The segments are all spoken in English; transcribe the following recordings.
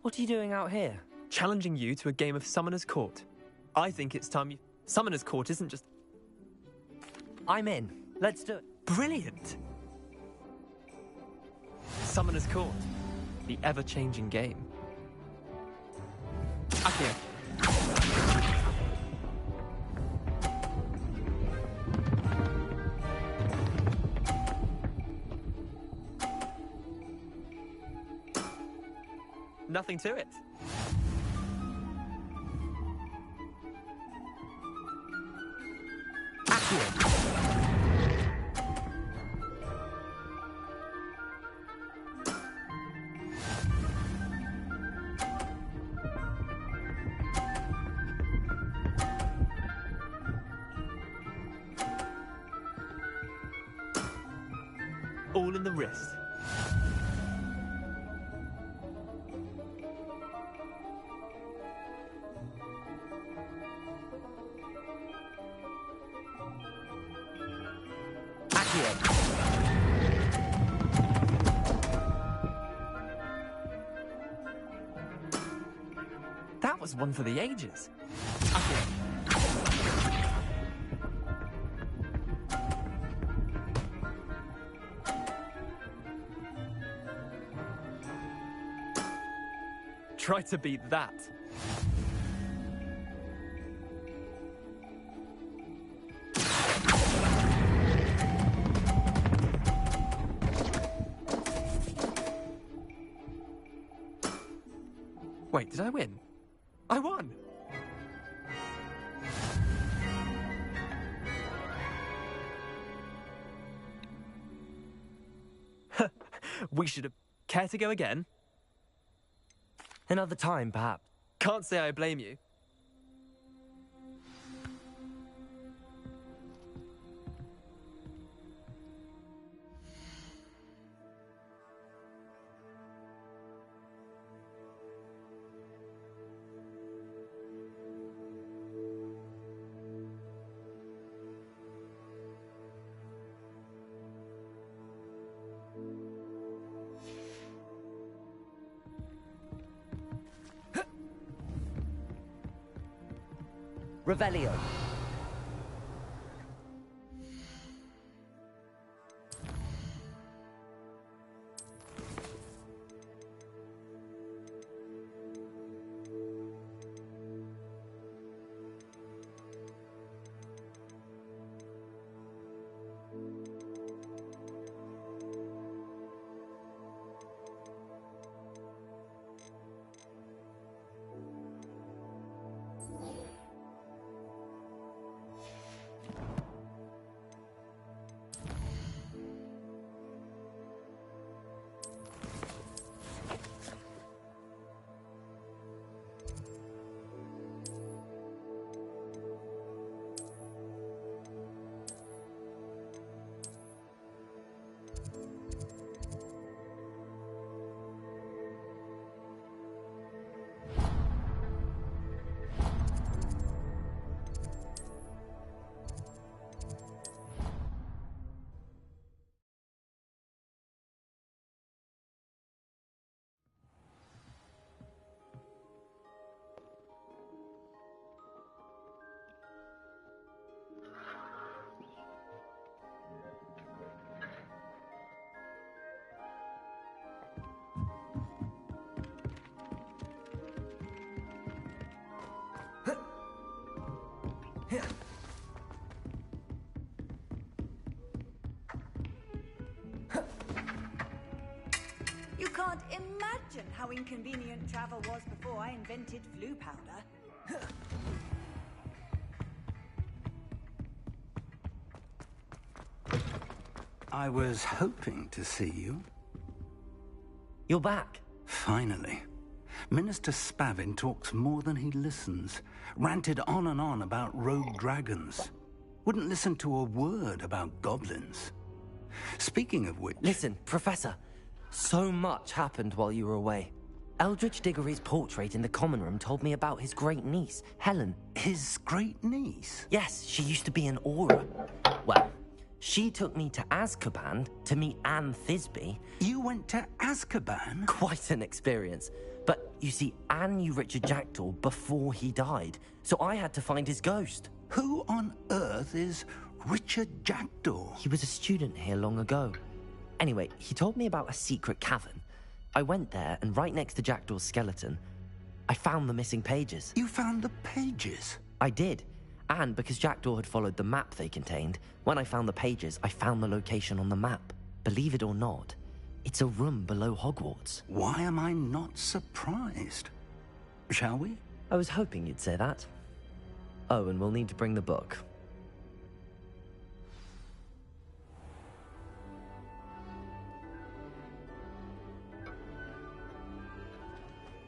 What are you doing out here? Challenging you to a game of Summoner's Court. I think it's time you... Summoner's Court isn't just... I'm in. Let's do it. Brilliant! Summoner's Court. The ever-changing game. Accio. Nothing to it. Accio. All in the wrist. That was one for the ages. Try to beat that. Wait, did I win? I won! We should have... Care to go again? Another time, perhaps. Can't say I blame you. Revelio. You can't imagine how inconvenient travel was before I invented flu powder. I was hoping to see you. You're back. Finally. Minister Spavin talks more than he listens. Ranted on and on about rogue dragons. Wouldn't listen to a word about goblins. Speaking of which... Listen, Professor. So much happened while you were away. Eldridge Diggory's portrait in the common room told me about his great niece, Helen. His great niece? Yes, she used to be an Auror. Well, she took me to Azkaban to meet Anne Thisbe. You went to Azkaban? Quite an experience. But you see, Anne knew Richard Jackdaw before he died, so I had to find his ghost. Who on earth is Richard Jackdaw? He was a student here long ago. Anyway, he told me about a secret cavern. I went there, and right next to Jackdaw's skeleton, I found the missing pages. You found the pages? I did. And because Jackdaw had followed the map they contained, when I found the pages, I found the location on the map. Believe it or not, it's a room below Hogwarts. Why am I not surprised? Shall we? I was hoping you'd say that. Oh, and we'll need to bring the book.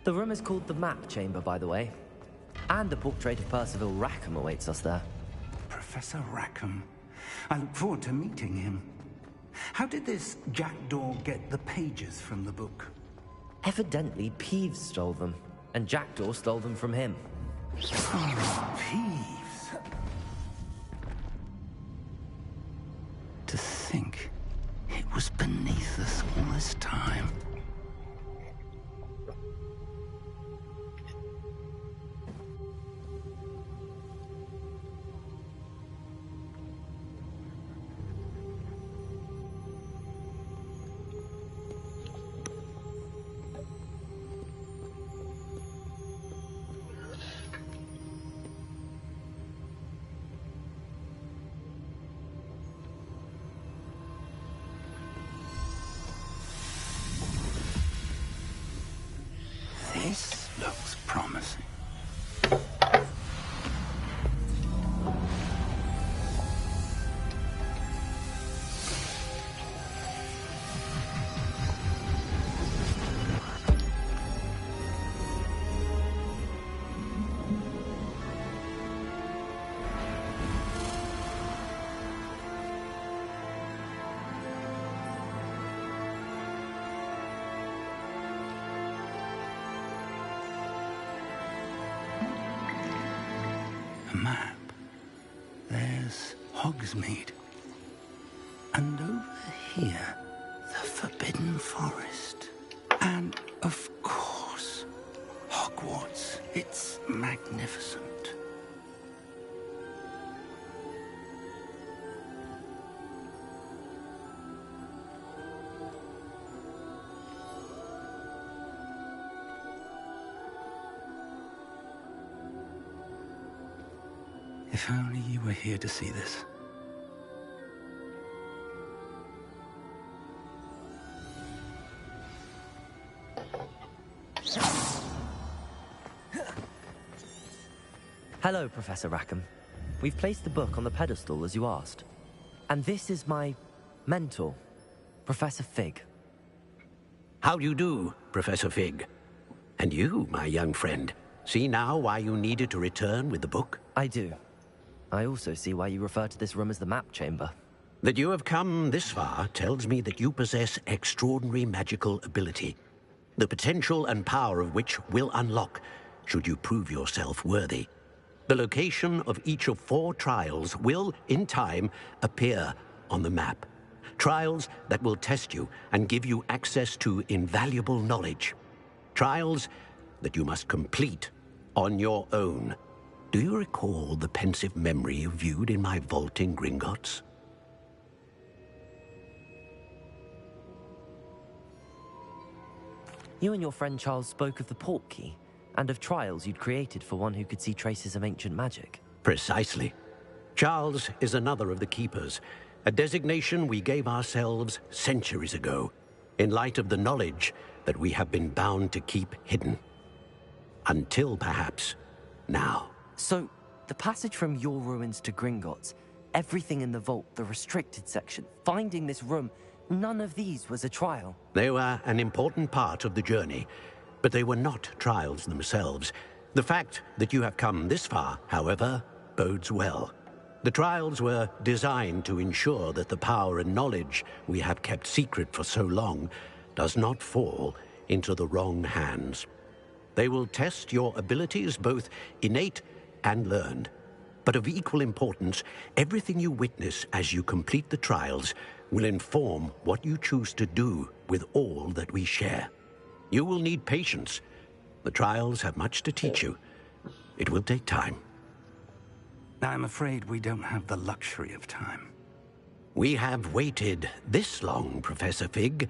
The room is called the Map Chamber, by the way. And a portrait of Percival Rackham awaits us there. Professor Rackham. I look forward to meeting him. How did this Jackdaw get the pages from the book? Evidently, Peeves stole them, and Jackdaw stole them from him. Oh, Peeves. To think it was beneath us all this time. This looks promising. Map. There's Hogsmeade. And over here, the Forbidden Forest. And, of course, Hogwarts. It's magnificent. If only you were here to see this. Hello, Professor Rackham. We've placed the book on the pedestal, as you asked. And this is my mentor, Professor Fig. How do you do, Professor Fig? And you, my young friend, see now why you needed to return with the book? I do. I also see why you refer to this room as the Map Chamber. That you have come this far tells me that you possess extraordinary magical ability, the potential and power of which will unlock should you prove yourself worthy. The location of each of 4 trials will, in time, appear on the map. Trials that will test you and give you access to invaluable knowledge. Trials that you must complete on your own. Do you recall the pensive memory you viewed in my vault in Gringotts? You and your friend Charles spoke of the Portkey, and of trials you'd created for one who could see traces of ancient magic. Precisely. Charles is another of the Keepers, a designation we gave ourselves centuries ago, in light of the knowledge that we have been bound to keep hidden. Until, perhaps, now. So, the passage from your ruins to Gringotts, everything in the vault, the restricted section, finding this room, none of these was a trial. They were an important part of the journey, but they were not trials themselves. The fact that you have come this far, however, bodes well. The trials were designed to ensure that the power and knowledge we have kept secret for so long does not fall into the wrong hands. They will test your abilities, both innate and learned. But of equal importance, everything you witness as you complete the trials will inform what you choose to do with all that we share. You will need patience The trials have much to teach you. It will take time. I'm afraid we don't have the luxury of time. We have waited this long, Professor Fig.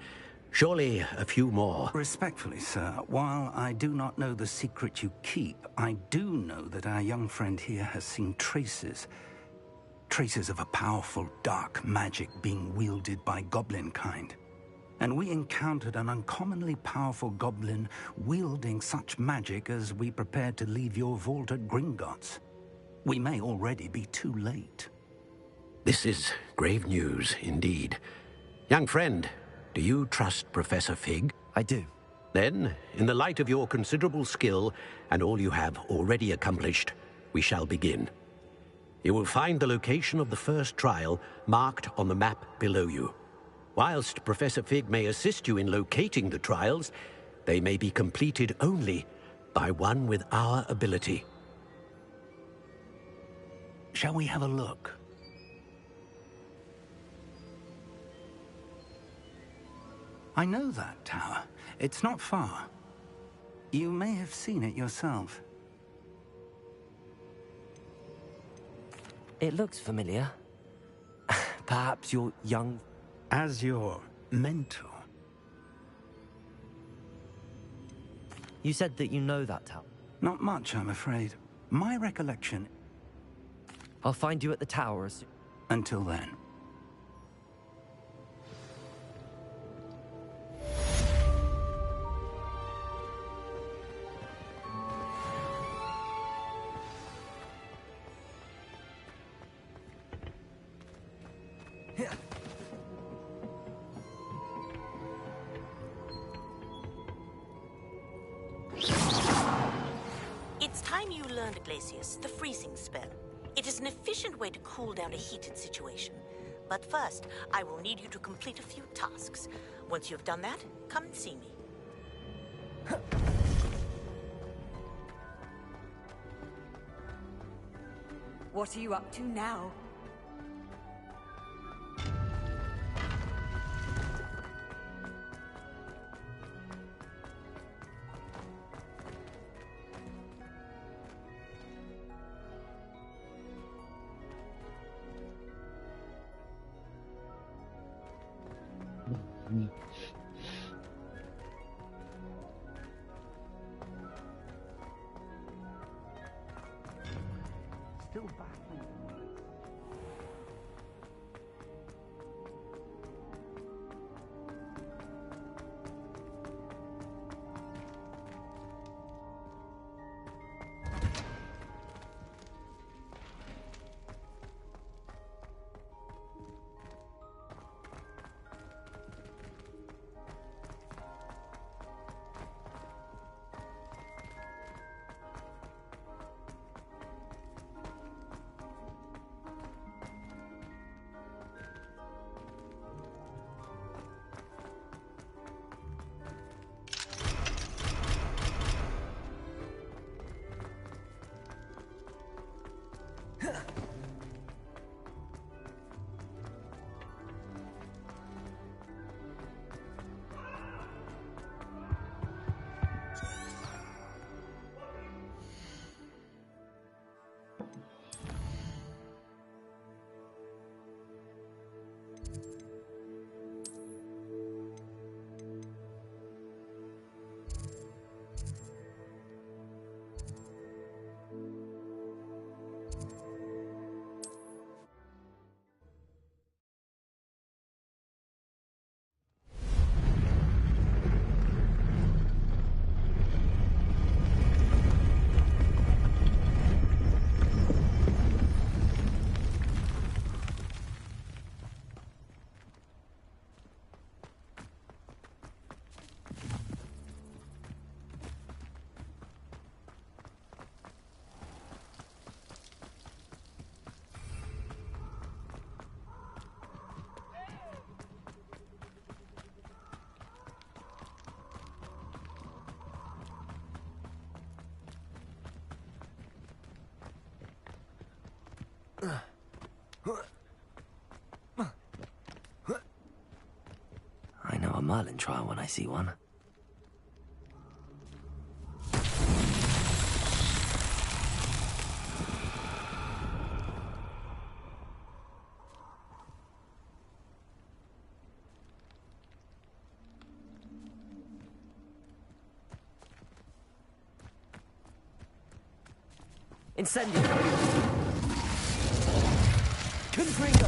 Surely a few more. Respectfully, sir, while I do not know the secret you keep, I do know that our young friend here has seen traces of a powerful dark magic being wielded by goblin kind. And we encountered an uncommonly powerful goblin wielding such magic as we prepared to leave your vault at Gringotts. We may already be too late. This is grave news, indeed. Young friend, do you trust Professor Fig? I do. Then, in the light of your considerable skill and all you have already accomplished, we shall begin. You will find the location of the first trial marked on the map below you. Whilst Professor Fig may assist you in locating the trials, they may be completed only by one with our ability. Shall we have a look? I know that tower. It's not far. You may have seen it yourself. It looks familiar. Perhaps your young... As your mentor. You said that you know that tower. Not much, I'm afraid. My recollection... I'll find you at the tower as soon... Until then. It's time you learned, Glacius, the freezing spell. It is an efficient way to cool down a heated situation. But first, I will need you to complete a few tasks. Once you've done that, come and see me. What are you up to now? Still battling. I know a Merlin trial when I see one. Incendio! Confringo!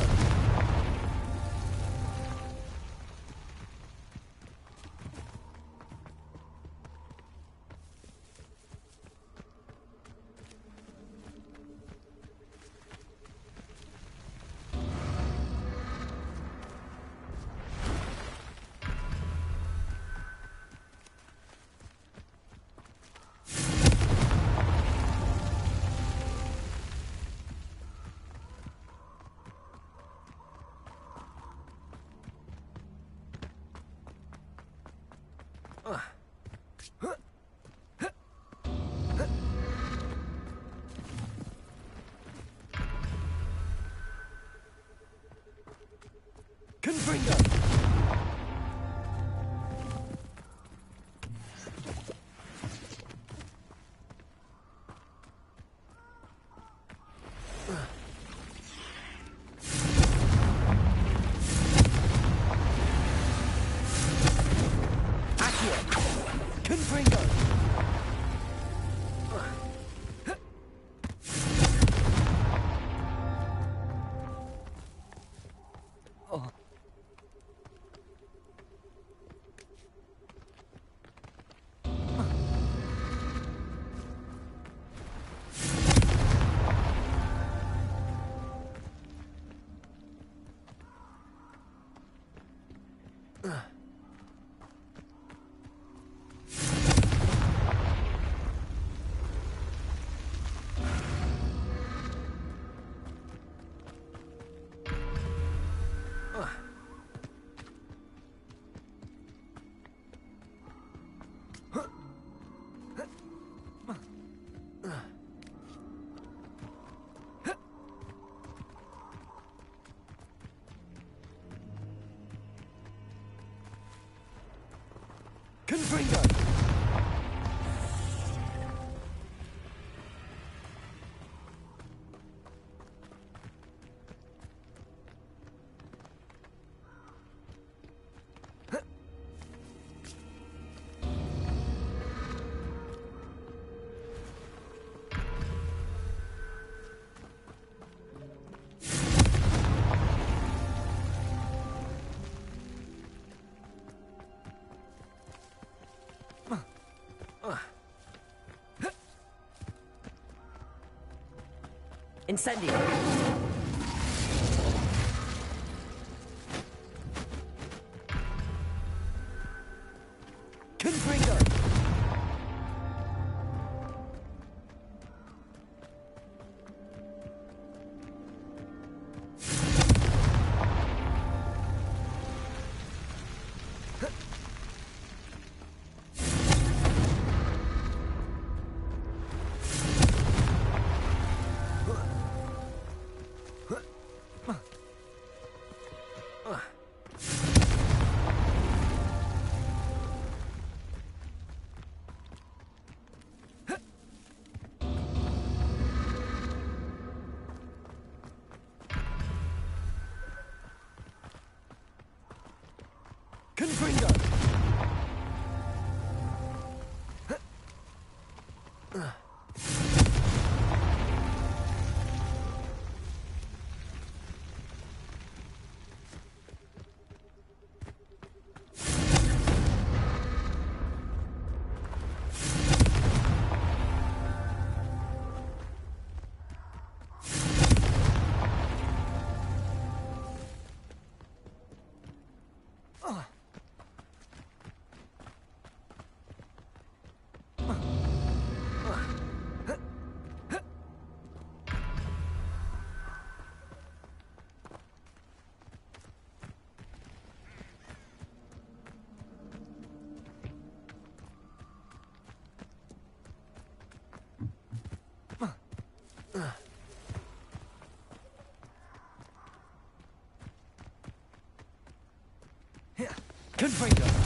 Confringo! Confringo! Confringo! Incendio! Confringo! Confringo! Confringo!